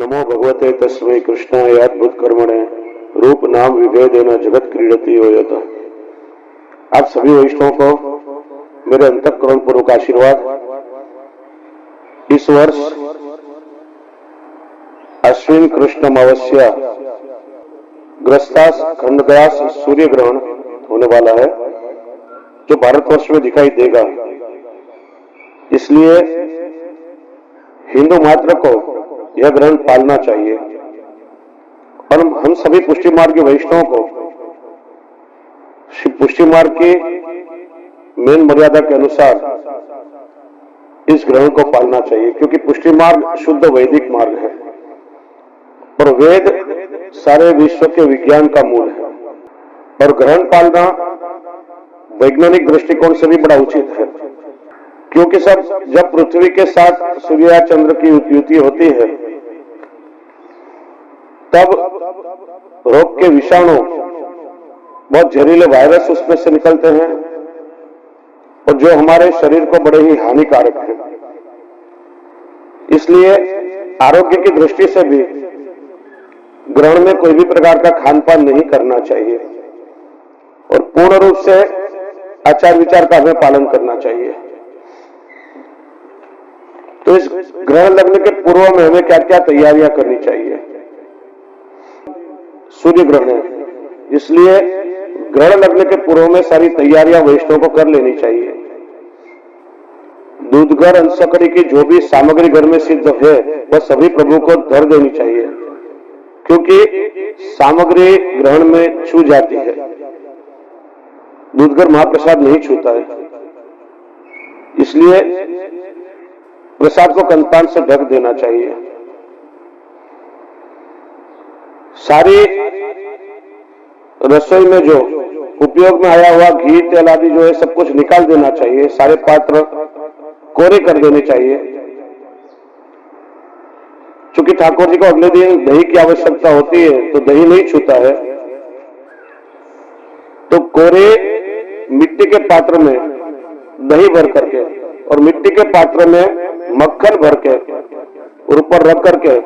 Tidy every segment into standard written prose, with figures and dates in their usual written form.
नमो भगवते तस्मै कृष्णाय अद्भुत कर्मणे रूप नाम विभेदेन जगत क्रीडति यो यत। आप सभी वैष्णवों को मेरे अंतःकरण पूर्वक आशीर्वाद। इस वर्ष अश्विन कृष्ण अमावस्या ग्रस्तास खंडग्रास सूर्य ग्रहण होने वाला है, जो भारतवर्ष में दिखाई देगा। इसलिए हिंदू मात्र को यह ग्रहण पालना चाहिए और हम सभी पुष्टि मार्ग के वैष्णवों को पुष्टि मार्ग की मेन मर्यादा के अनुसार इस ग्रहण को पालना चाहिए, क्योंकि पुष्टि मार्ग शुद्ध वैदिक मार्ग है और वेद सारे विश्व के विज्ञान का मूल है। और ग्रहण पालना वैज्ञानिक दृष्टिकोण से भी बड़ा उचित है, क्योंकि जब पृथ्वी के साथ सूर्य चंद्र की युति होती है, तब रोग के विषाणु बहुत जहरीले वायरस उसमें से निकलते हैं और जो हमारे शरीर को बड़े ही हानिकारक है। इसलिए आरोग्य की दृष्टि से भी ग्रहण में कोई भी प्रकार का खान पान नहीं करना चाहिए और पूर्ण रूप से आचार विचार का हमें पालन करना चाहिए। तो इस ग्रहण लगने के पूर्व में हमें क्या क्या तैयारियां करनी चाहिए। सूर्य ग्रहण है, इसलिए ग्रहण लगने के पूर्व में सारी तैयारियां वैष्णव को कर लेनी चाहिए। दूधगर अंशकड़ी की जो भी सामग्री घर में सिद्ध है वह सभी प्रभु को धर देनी चाहिए, क्योंकि सामग्री ग्रहण में छू जाती है। दूधगर महाप्रसाद नहीं छूता है, इसलिए प्रसाद को कंतान से ढक देना चाहिए। सारी रसोई में जो उपयोग में आया हुआ घी तेल आदि जो है सब कुछ निकाल देना चाहिए। सारे पात्र कोरे कर देने चाहिए। चूंकि ठाकुर जी को अगले दिन दही की आवश्यकता होती है, तो दही नहीं छूता है, तो कोरे मिट्टी के पात्र में दही भर करके और मिट्टी के पात्र में मक्खन भर के और ऊपर रख करके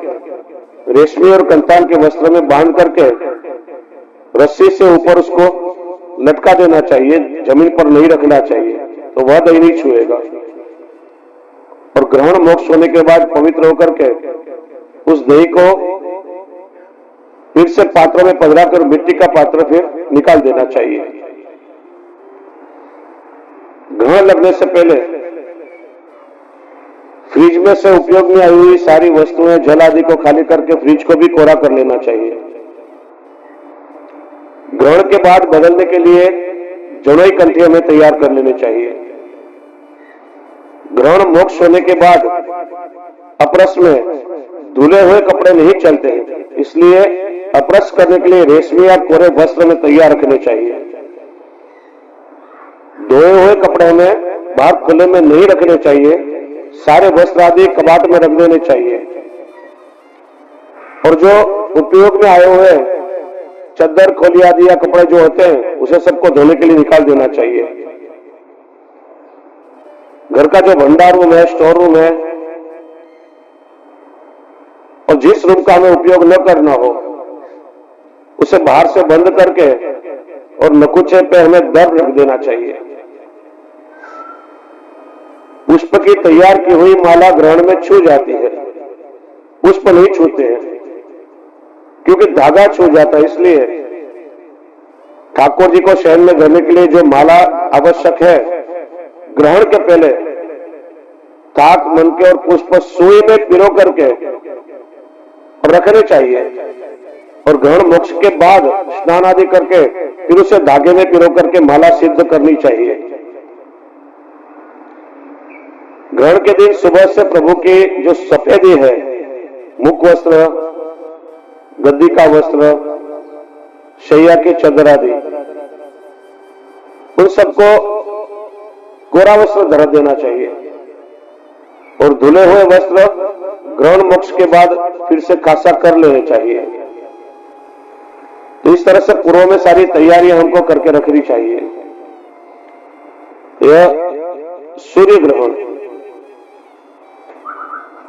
रेशमी और कंतान के वस्त्र में बांध करके रस्सी से ऊपर उसको लटका देना चाहिए, जमीन पर नहीं रखना चाहिए, तो वह दही नहीं छुएगा। और ग्रहण मोक्ष होने के बाद पवित्र होकर के उस दही को फिर से पात्र में पधरा कर मिट्टी का पात्र फिर निकाल देना चाहिए। ग्रहण लगने से पहले फ्रिज में से उपयोग में आई हुई सारी वस्तुएं जल आदि को खाली करके फ्रिज को भी कोरा कर लेना चाहिए। ग्रहण के बाद बदलने के लिए जड़ोई कंठी हमें तैयार कर लेनी चाहिए। ग्रहण मोक्ष होने के बाद अपरस में धुले हुए कपड़े नहीं चलते हैं, इसलिए अपरस करने के लिए रेशमी या कोरे वस्त्र में तैयार रखने चाहिए। धोए हुए कपड़े में बाहर खुले में नहीं रखने चाहिए। सारे वस्त्र आदि कबाड़ में रख देने चाहिए और जो उपयोग में आए हुए चद्दर खोली आदि या कपड़े जो होते हैं उसे सबको धोने के लिए निकाल देना चाहिए। घर का जो भंडार रूम है, स्टोर रूम है, और जिस रूम का हमें उपयोग न करना हो उसे बाहर से बंद करके और नकुचे पे हमें दर रख देना चाहिए। पुष्प की तैयार की हुई माला ग्रहण में छू जाती है, पुष्प नहीं छूते हैं, क्योंकि धागा छू जाता है। इसलिए ठाकुर जी को शयन में धरने के लिए जो माला आवश्यक है, ग्रहण के पहले थाक मन के और पुष्प सुई में पिरो करके और रखने चाहिए और ग्रहण मोक्ष के बाद स्नान आदि करके फिर उसे धागे में पिरो करके माला सिद्ध करनी चाहिए। ग्रहण के दिन सुबह से प्रभु की जो सफेदी है, मुख वस्त्र, गद्दी का वस्त्र, शैया की चदर आदि, उन सबको कोरा वस्त्र धर देना चाहिए और धुले हुए वस्त्र ग्रहण मोक्ष के बाद फिर से कासा कर लेने चाहिए। तो इस तरह से पूर्व में सारी तैयारियां हमको करके रखनी चाहिए। यह सूर्य ग्रहण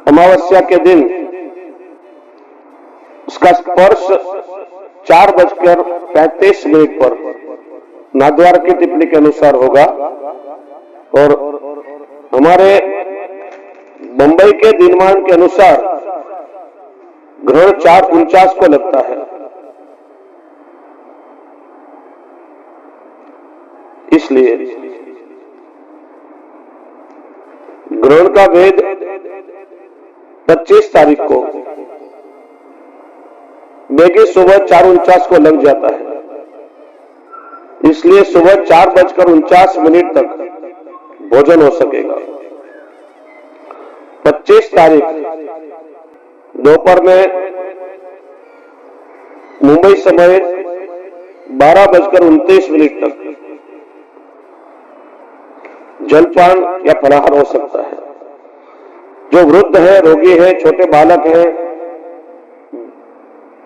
अमावस्या के दिन उसका स्पर्श 4:35 पर नाथद्वारा की टिप्पणी के अनुसार होगा और हमारे बंबई के दिनमान के अनुसार ग्रहण 4:49 को लगता है। इसलिए ग्रहण का भेद 25 तारीख को बेगी सुबह 4:49 को लग जाता है। इसलिए सुबह 4:49 तक भोजन हो सकेगा। 25 तारीख दोपहर में मुंबई समय 12:29 तक जलपान या फलाहार हो सकता है। जो वृद्ध है, रोगी है, छोटे बालक है,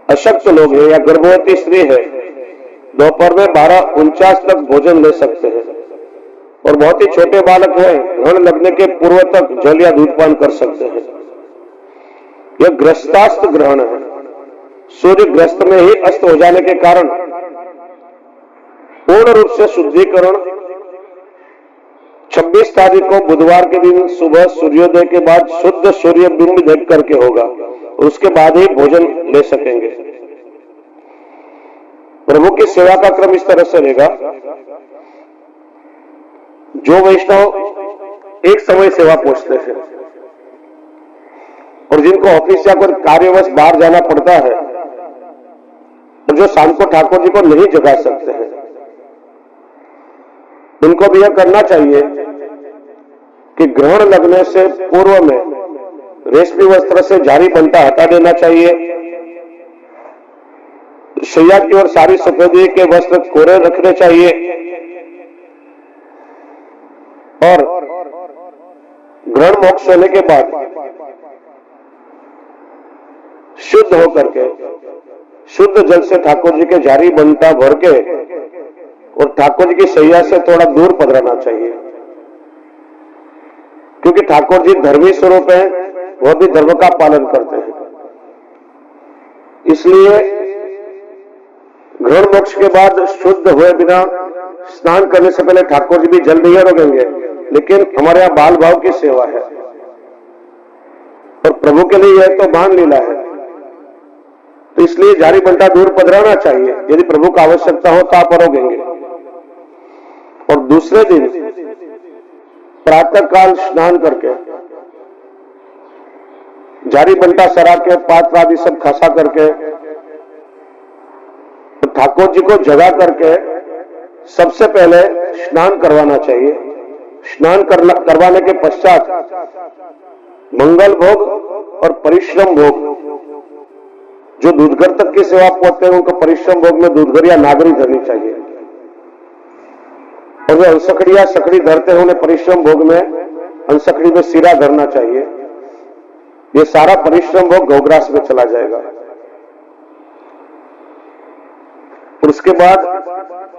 अशक्त लोग हैं या गर्भवती स्त्री है, दोपहर में 12:49 तक भोजन ले सकते हैं। और बहुत ही छोटे बालक हैं, ग्रहण लगने के पूर्व तक जल या दूध पान कर सकते हैं। यह ग्रस्तास्त ग्रहण है। सूर्य ग्रस्त में ही अस्त हो जाने के कारण पूर्ण रूप से शुद्धिकरण 26 तारीख को बुधवार के दिन सुबह सूर्योदय के बाद शुद्ध सूर्य बिंब देख करके होगा। उसके बाद ही भोजन ले सकेंगे। प्रभु की सेवा का क्रम इस तरह से रहेगा। जो वैष्णव एक समय सेवा पहुंचते हैं और जिनको ऑफिस या कोई कार्यवश बाहर जाना पड़ता है और जो शाम को ठाकुर जी को नहीं जगा सकते हैं, उनको भी यह करना चाहिए कि ग्रहण लगने से पूर्व में रेशमी वस्त्र से जारी बंटा हटा देना चाहिए। शैया की ओर सारी सफेदी के वस्त्र कोरे रखने चाहिए और ग्रहण मोक्ष होने के बाद शुद्ध होकर के शुद्ध जल से ठाकुर जी के जारी बंटा भर के और ठाकुर जी की शैया से थोड़ा दूर पधराना चाहिए। क्योंकि ठाकुर जी धर्मी स्वरूप है, वह भी धर्म का पालन करते हैं। इसलिए ग्रहण मोक्ष के बाद शुद्ध हुए बिना स्नान करने से पहले ठाकुर जी भी जल नहीं रोकेंगे। लेकिन हमारे यहाँ बाल भाव की सेवा है और प्रभु के लिए यह तो महान लीला है, तो इसलिए जारी बंटा दूर पधराना चाहिए। यदि प्रभु का आवश्यकता हो तो आप रोकेंगे। और दूसरे दिन प्रातः काल स्नान करके जारी बंटा सरा के पात्र आदि सब खसा करके तो ठाकुर जी को जगा करके सबसे पहले स्नान करवाना चाहिए। स्नान करवाने के पश्चात मंगल भोग और परिश्रम भोग, जो दूधघर तक की सेवा पहुंचते हैं उनको परिश्रम भोग में दूधघर या नागरी धरनी चाहिए और जो अंसकड़ी या सकड़ी धरते हैं उन्हें परिश्रम भोग में अंसकड़ी में सिरा धरना चाहिए। ये सारा परिश्रम भोग गौग्रास में चला जाएगा। और उसके बाद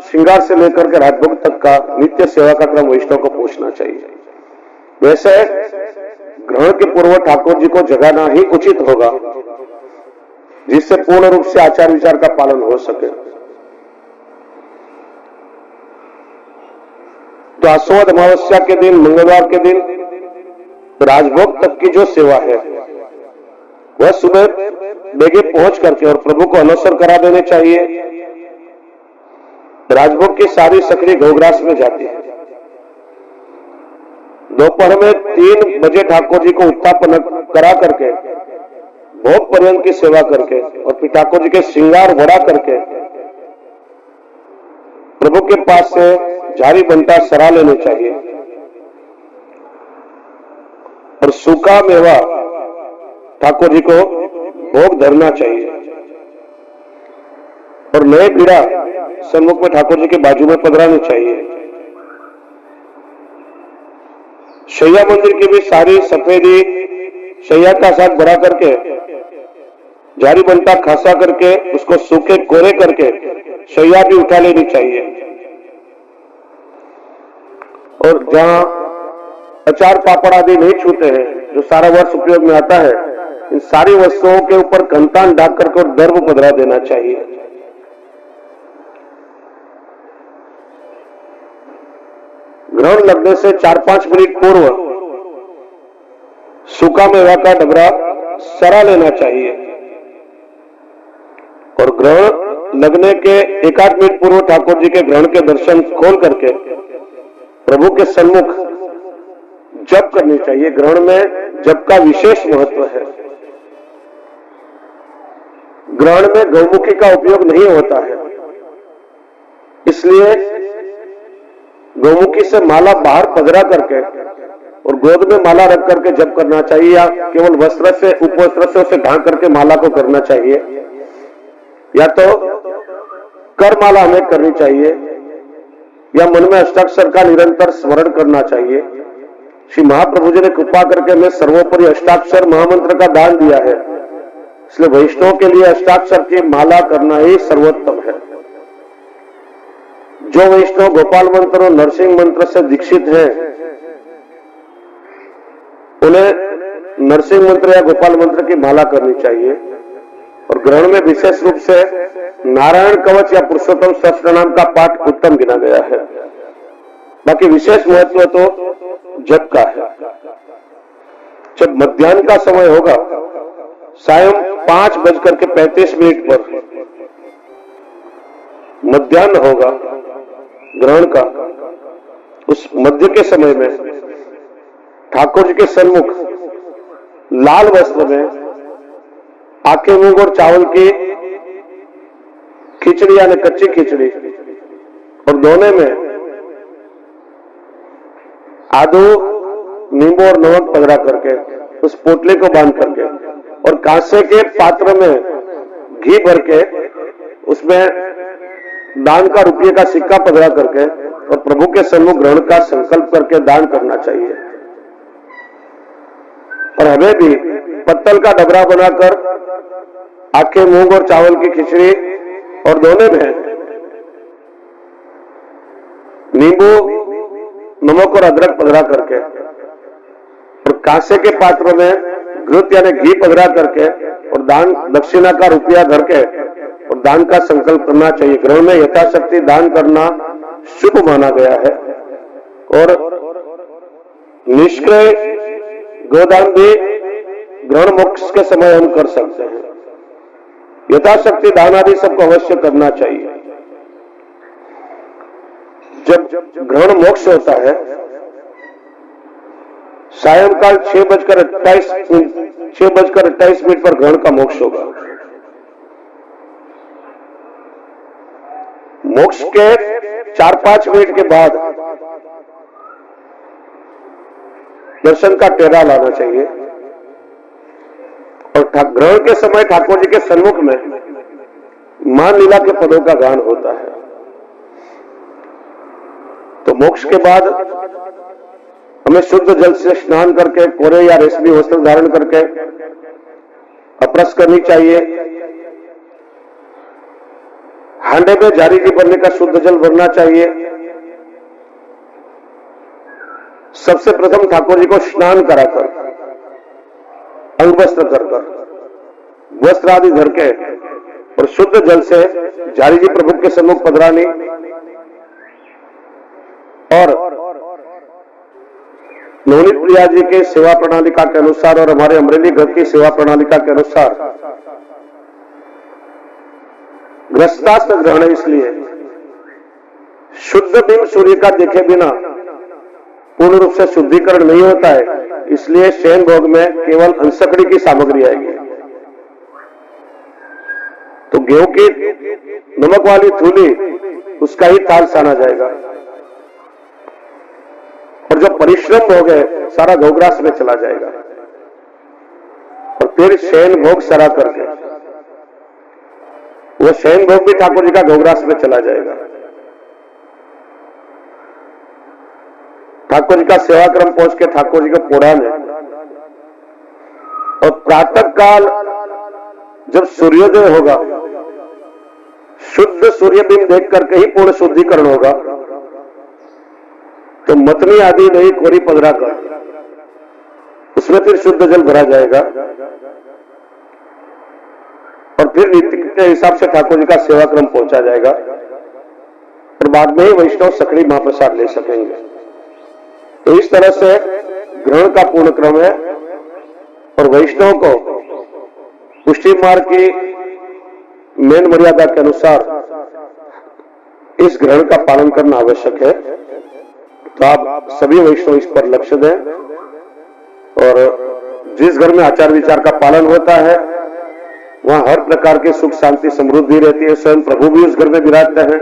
श्रृंगार से लेकर के राजभोग तक का नित्य सेवा का क्रम वैष्णव को पूछना चाहिए। वैसे ग्रहण के पूर्व ठाकुर जी को जगाना ही उचित होगा, जिससे पूर्ण रूप से आचार विचार का पालन हो सके। तो आस्वाद अमावस्या के दिन, मंगलवार के दिन राजभोग तक की जो सेवा है वह सुबह बेगे पहुंच करके और प्रभु को अनवसर करा देने चाहिए। राजभोग की सारी सकड़ी गौग्रास में जाती है। दोपहर में 3 बजे ठाकुर जी को उत्थापन करा करके भोग पर्यंत की सेवा करके और फिर ठाकुर जी के श्रृंगार बढ़ा करके प्रभु के पास से जारी बंटा सरा लेने चाहिए और सूखा मेवा ठाकुर जी को भोग धरना चाहिए और नए पीड़ा सन्मुख में ठाकुर जी के बाजू में पधरानी चाहिए। शैया मंदिर की भी सारी सफेदी शैया का साथ भरा करके जारी बंटा खासा करके उसको सूखे कोरे करके शैया भी उठा लेनी चाहिए। और जहां अचार पापड़ आदि नहीं छूते हैं, जो सारा वर्ष उपयोग में आता है, इन सारी वस्तुओं के ऊपर कंतान डाक करके और दर्भ पधरा देना चाहिए। ग्रहण लगने से 4-5 मिनट पूर्व सूखा मेवा का डबरा सरा लेना चाहिए और ग्रहण लगने के 1-8 मिनट पूर्व ठाकुर जी के ग्रहण के दर्शन खोल करके प्रभु के सन्मुख जप करनी चाहिए। ग्रहण में जप का विशेष महत्व है। ग्रहण में गौमुखी का उपयोग नहीं होता है, इसलिए गौमुखी से माला बाहर पधरा करके और गोद में माला रख करके जप करना चाहिए या केवल वस्त्र से उपवस्त्र से उसे ढांक करके माला को करना चाहिए, या तो कर माला हमें करनी चाहिए या मन में अष्टाक्षर का निरंतर स्मरण करना चाहिए। श्री महाप्रभु जी ने कृपा करके हमें सर्वोपरि अष्टाक्षर महामंत्र का दान दिया है, इसलिए वैष्णव के लिए अष्टाक्षर की माला करना ही सर्वोत्तम है। जो वैष्णव गोपाल मंत्र और नरसिंह मंत्र से दीक्षित हैं, उन्हें नरसिंह मंत्र या गोपाल मंत्र की माला करनी चाहिए और ग्रहण में विशेष रूप से नारायण कवच या पुरुषोत्तम सहस्त्र नाम का पाठ उत्तम गिना गया है। बाकी विशेष महत्व तो जप का है। जब मध्याह्न का समय होगा, सायं 5:35 पर मध्याह्न होगा ग्रहण का, उस मध्य के समय में ठाकुर जी के सन्मुख लाल वस्त्र में आखे मूंग और चावल की खिचड़ी यानी कच्ची खिचड़ी और दोने में आदू, नींबू और नमक पधरा करके उस पोटली को बांध करके और कांसे के पात्र में घी भर के उसमें दान का रुपये का सिक्का पधरा करके और प्रभु के सन्मुख ग्रहण का संकल्प करके दान करना चाहिए। और हमें भी पत्तल का डबरा बनाकर आखे मूंग और चावल की खिचड़ी और दोने में नींबू, नमक और अदरक पधरा करके और कांसे के पात्र में घृत यानी घी पधरा करके और दान दक्षिणा का रुपया धर के और दान का संकल्प करना चाहिए। ग्रहण में यथाशक्ति दान करना शुभ माना गया है और निष्क्रिय गोदान भी ग्रहण मोक्ष के समय हम कर सकते हैं। यथाशक्ति दान आदि सबको अवश्य करना चाहिए। जब ग्रहण मोक्ष होता है, सायंकाल 6:28 पर ग्रहण का मोक्ष होगा। मोक्ष के 4-5 मिनट के बाद दर्शन का टेरा लाना चाहिए और ग्रहण के समय ठाकुर जी के सन्मुख में मान लीला के पदों का गान होता है। तो मोक्ष के बाद हमें शुद्ध जल से स्नान करके कोरे या रेशमी वस्त्र धारण करके अपरस करनी चाहिए। हांडे में जारी जी भरने का शुद्ध जल भरना चाहिए। सबसे प्रथम ठाकुर जी को स्नान कराकर अंगवस्त्र कर वस्त्र आदि धर के और शुद्ध जल से जारी जी प्रभु के सन्मुख पधरानी और नवनीत प्रिया जी के सेवा प्रणालिका के अनुसार और हमारे अमरेली घर की सेवा प्रणालिका के अनुसार ग्रस्तास्त्र ग्रहण है, इसलिए शुद्ध बिंब सूर्य का देखे बिना पूर्ण रूप से शुद्धिकरण नहीं होता है। इसलिए शयन भोग में केवल अंशकड़ी की सामग्री आएगी। तो गेहूं की नमक वाली थूली उसका ही थाल साना जाएगा और जो परिश्रम भोग है सारा गौग्रास में चला जाएगा और फिर शयन भोग सरा करके वो शयन भोग भी ठाकुर जी का गौग्रास में चला जाएगा। ठाकुर जी का सेवा क्रम पहुंच के ठाकुर जी को पोढ़ाने और प्रातः काल जब सूर्योदय होगा, शुद्ध सूर्यबिंब देख करके ही पूर्ण शुद्धिकरण होगा। तो मतनी आदि नहीं कोरी पधरा कर उसमें फिर शुद्ध जल भरा जाएगा और फिर नीति के हिसाब से ठाकुर जी का सेवा क्रम पहुंचा जाएगा और बाद में ही वैष्णव सकड़ी महाप्रसाद ले सकेंगे। तो इस तरह से ग्रहण का पूर्ण क्रम है और वैष्णव को पुष्टि मार्ग की मेन मर्यादा के अनुसार इस ग्रहण का पालन करना आवश्यक है। तो आप सभी वैष्णव इस पर लक्ष्य दें और जिस घर में आचार विचार का पालन होता है वहां हर प्रकार की सुख शांति समृद्धि रहती है। स्वयं प्रभु भी उस घर में विराजते हैं।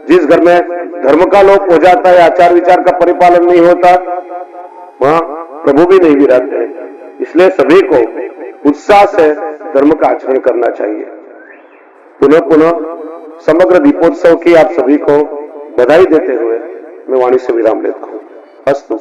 जिस घर में धर्म का लोप हो जाता है, आचार विचार का परिपालन नहीं होता, वहां प्रभु भी नहीं विराजते हैं। इसलिए सभी को उत्साह से धर्म का आचरण करना चाहिए। पुनः पुनः समग्र दीपोत्सव की आप सभी को बधाई देते हुए मैं वाणी से विराम लेता हूं। अस्तु।